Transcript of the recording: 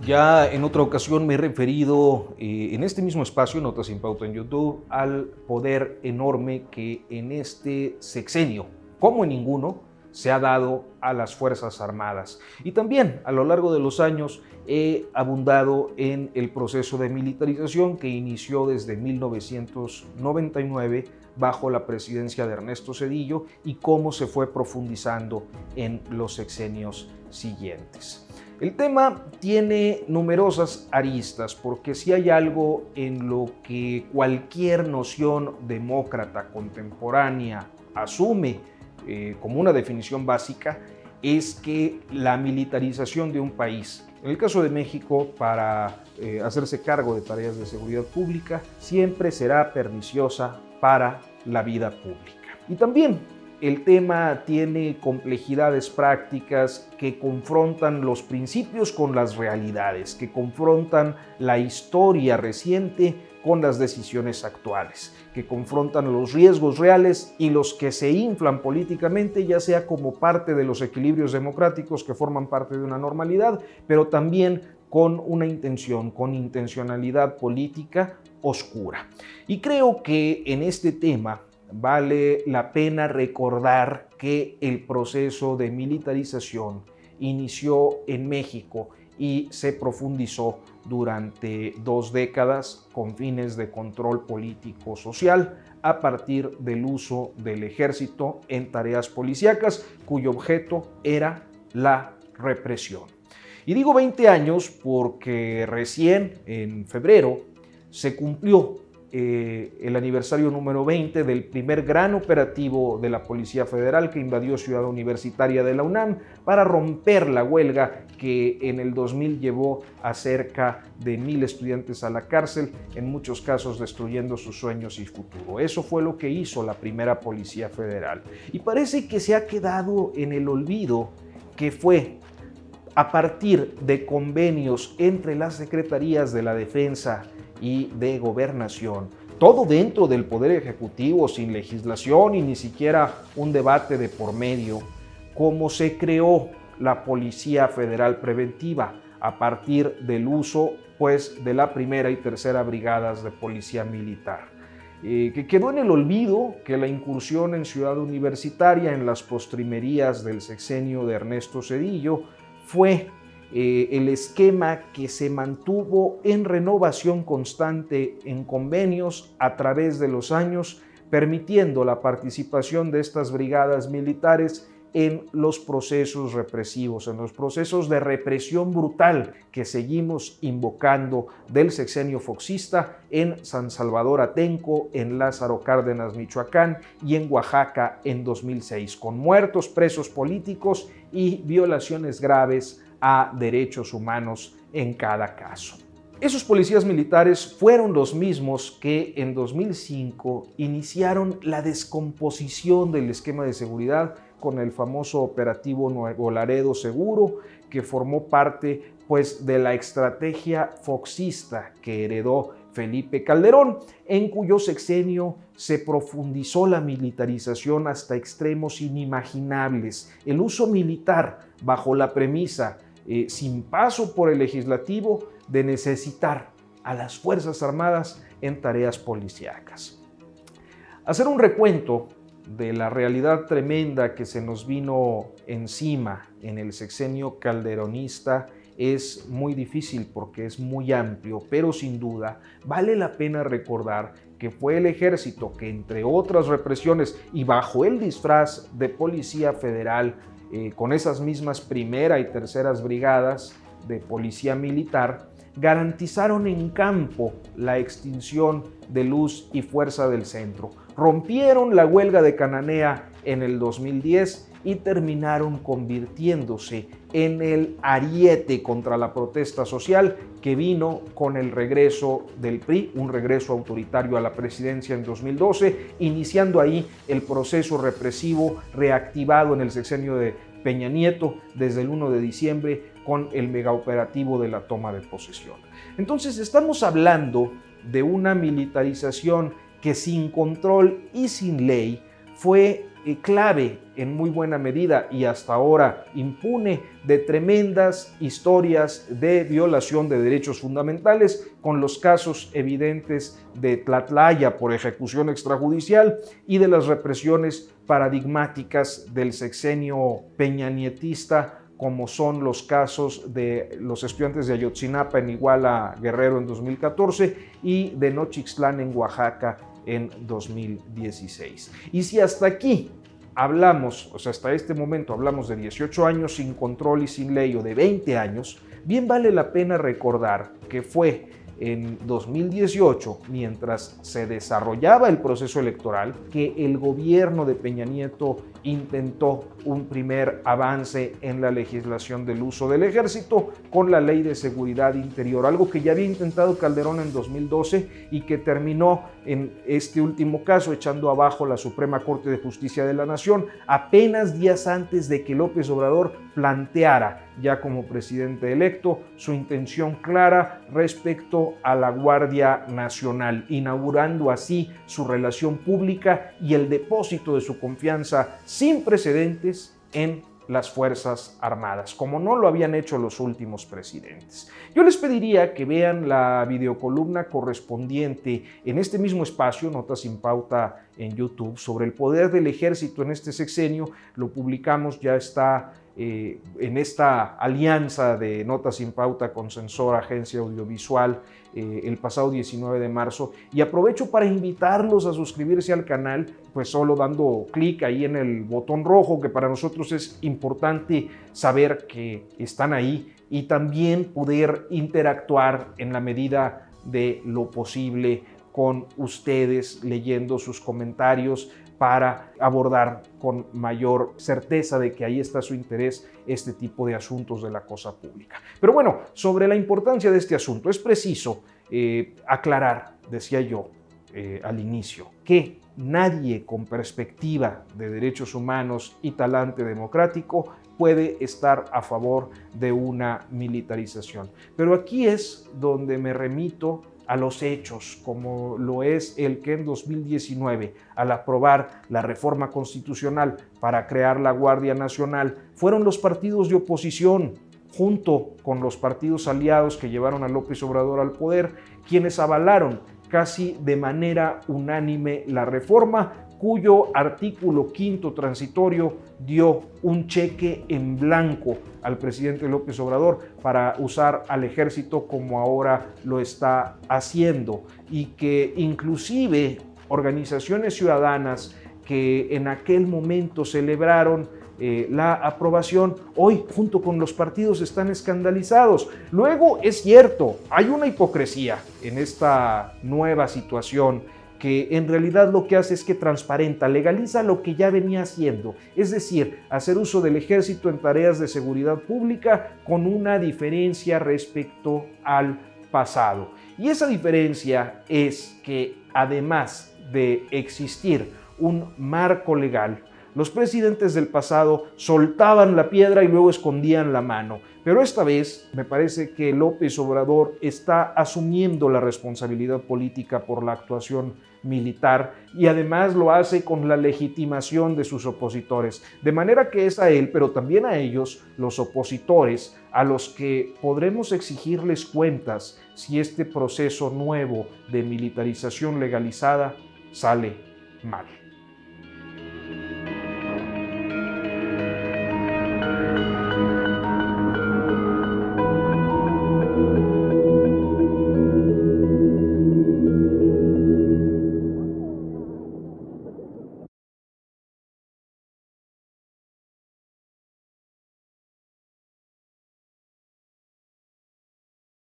Ya en otra ocasión me he referido en este mismo espacio, Notas sin Pauta en YouTube, al poder enorme que en este sexenio, como en ninguno, se ha dado a las Fuerzas Armadas. Y también a lo largo de los años he abundado en el proceso de militarización que inició desde 1999 bajo la presidencia de Ernesto Zedillo y cómo se fue profundizando en los sexenios siguientes. El tema tiene numerosas aristas, porque si hay algo en lo que cualquier noción demócrata contemporánea asume como una definición básica, es que la militarización de un país, en el caso de México, para hacerse cargo de tareas de seguridad pública, siempre será perniciosa para la vida pública. Y también el tema tiene complejidades prácticas que confrontan los principios con las realidades, que confrontan la historia reciente con las decisiones actuales, que confrontan los riesgos reales y los que se inflan políticamente, ya sea como parte de los equilibrios democráticos que forman parte de una normalidad, pero también con una intención, con intencionalidad política oscura. Y creo que en este tema vale la pena recordar que el proceso de militarización inició en México y se profundizó durante 2 décadas con fines de control político-social a partir del uso del ejército en tareas policíacas, cuyo objeto era la represión. Y digo 20 años porque recién en febrero se cumplió el aniversario número 20 del primer gran operativo de la Policía Federal que invadió Ciudad Universitaria de la UNAM para romper la huelga que en el 2000 llevó a cerca de 1,000 estudiantes a la cárcel, en muchos casos destruyendo sus sueños y futuro. Eso fue lo que hizo la primera Policía Federal. Y parece que se ha quedado en el olvido que fue a partir de convenios entre las Secretarías de la Defensa y de Gobernación, todo dentro del Poder Ejecutivo, sin legislación y ni siquiera un debate de por medio, cómo se creó la Policía Federal Preventiva a partir del uso de la primera y tercera brigadas de Policía Militar. Que quedó en el olvido que la incursión en Ciudad Universitaria en las postrimerías del sexenio de Ernesto Zedillo fue el esquema que se mantuvo en renovación constante en convenios a través de los años, permitiendo la participación de estas brigadas militares en los procesos represivos, en los procesos de represión brutal que seguimos invocando del sexenio foxista en San Salvador Atenco, en Lázaro Cárdenas, Michoacán y en Oaxaca en 2006, con muertos, presos políticos y violaciones graves a derechos humanos en cada caso. Esos policías militares fueron los mismos que en 2005 iniciaron la descomposición del esquema de seguridad con el famoso operativo Nuevo Laredo Seguro, que formó parte de la estrategia foxista que heredó Felipe Calderón, en cuyo sexenio se profundizó la militarización hasta extremos inimaginables. El uso militar bajo la premisa sin paso por el legislativo, de necesitar a las Fuerzas Armadas en tareas policíacas. Hacer un recuento de la realidad tremenda que se nos vino encima en el sexenio calderonista es muy difícil porque es muy amplio, pero sin duda vale la pena recordar que fue el ejército que, entre otras represiones y bajo el disfraz de Policía Federal, con esas mismas primera y terceras brigadas de policía militar, garantizaron en campo la extinción de Luz y Fuerza del Centro. Rompieron la huelga de Cananea en el 2010 y terminaron convirtiéndose en el ariete contra la protesta social que vino con el regreso del PRI, un regreso autoritario a la presidencia en 2012, iniciando ahí el proceso represivo reactivado en el sexenio de Peña Nieto desde el 1 de diciembre con el megaoperativo de la toma de posesión. Entonces estamos hablando de una militarización que sin control y sin ley fue clave en muy buena medida y hasta ahora impune de tremendas historias de violación de derechos fundamentales, con los casos evidentes de Tlatlaya por ejecución extrajudicial y de las represiones paradigmáticas del sexenio peñanietista, como son los casos de los estudiantes de Ayotzinapa en Iguala, Guerrero en 2014 y de Nochixtlán en Oaxaca en 2016. Y si hasta aquí hablamos, o sea, hasta este momento hablamos de 18 años sin control y sin ley, o de 20 años, bien vale la pena recordar que fue en 2018, mientras se desarrollaba el proceso electoral, que el gobierno de Peña Nieto intentó un primer avance en la legislación del uso del ejército con la Ley de Seguridad Interior, algo que ya había intentado Calderón en 2012 y que terminó en este último caso echando abajo la Suprema Corte de Justicia de la Nación apenas días antes de que López Obrador planteara, ya como presidente electo, su intención clara respecto a la Guardia Nacional, inaugurando así su relación pública y el depósito de su confianza sin precedentes en las Fuerzas Armadas, como no lo habían hecho los últimos presidentes. Yo les pediría que vean la videocolumna correspondiente en este mismo espacio, Notas sin Pauta en YouTube, sobre el poder del ejército en este sexenio. Lo publicamos, ya está en esta alianza de Notas sin Pauta con Censor Agencia Audiovisual el pasado 19 de marzo, y aprovecho para invitarlos a suscribirse al canal, pues solo dando clic ahí en el botón rojo, que para nosotros es importante saber que están ahí, y también poder interactuar en la medida de lo posible con ustedes, leyendo sus comentarios para abordar con mayor certeza de que ahí está su interés este tipo de asuntos de la cosa pública. Pero bueno, sobre la importancia de este asunto, es preciso aclarar, decía yo al inicio, que nadie con perspectiva de derechos humanos y talante democrático puede estar a favor de una militarización. Pero aquí es donde me remito a los hechos, como lo es el que en 2019, al aprobar la reforma constitucional para crear la Guardia Nacional, fueron los partidos de oposición, junto con los partidos aliados que llevaron a López Obrador al poder, quienes avalaron casi de manera unánime la reforma, cuyo artículo 5º transitorio dio un cheque en blanco al presidente López Obrador para usar al ejército como ahora lo está haciendo, y que inclusive organizaciones ciudadanas que en aquel momento celebraron la aprobación, hoy junto con los partidos están escandalizados. Luego es cierto, hay una hipocresía en esta nueva situación que en realidad lo que hace es que transparenta, legaliza lo que ya venía haciendo, es decir, hacer uso del ejército en tareas de seguridad pública, con una diferencia respecto al pasado. Y esa diferencia es que, además de existir un marco legal, los presidentes del pasado soltaban la piedra y luego escondían la mano. Pero esta vez me parece que López Obrador está asumiendo la responsabilidad política por la actuación militar, y además lo hace con la legitimación de sus opositores. De manera que es a él, pero también a ellos, los opositores, a los que podremos exigirles cuentas si este proceso nuevo de militarización legalizada sale mal.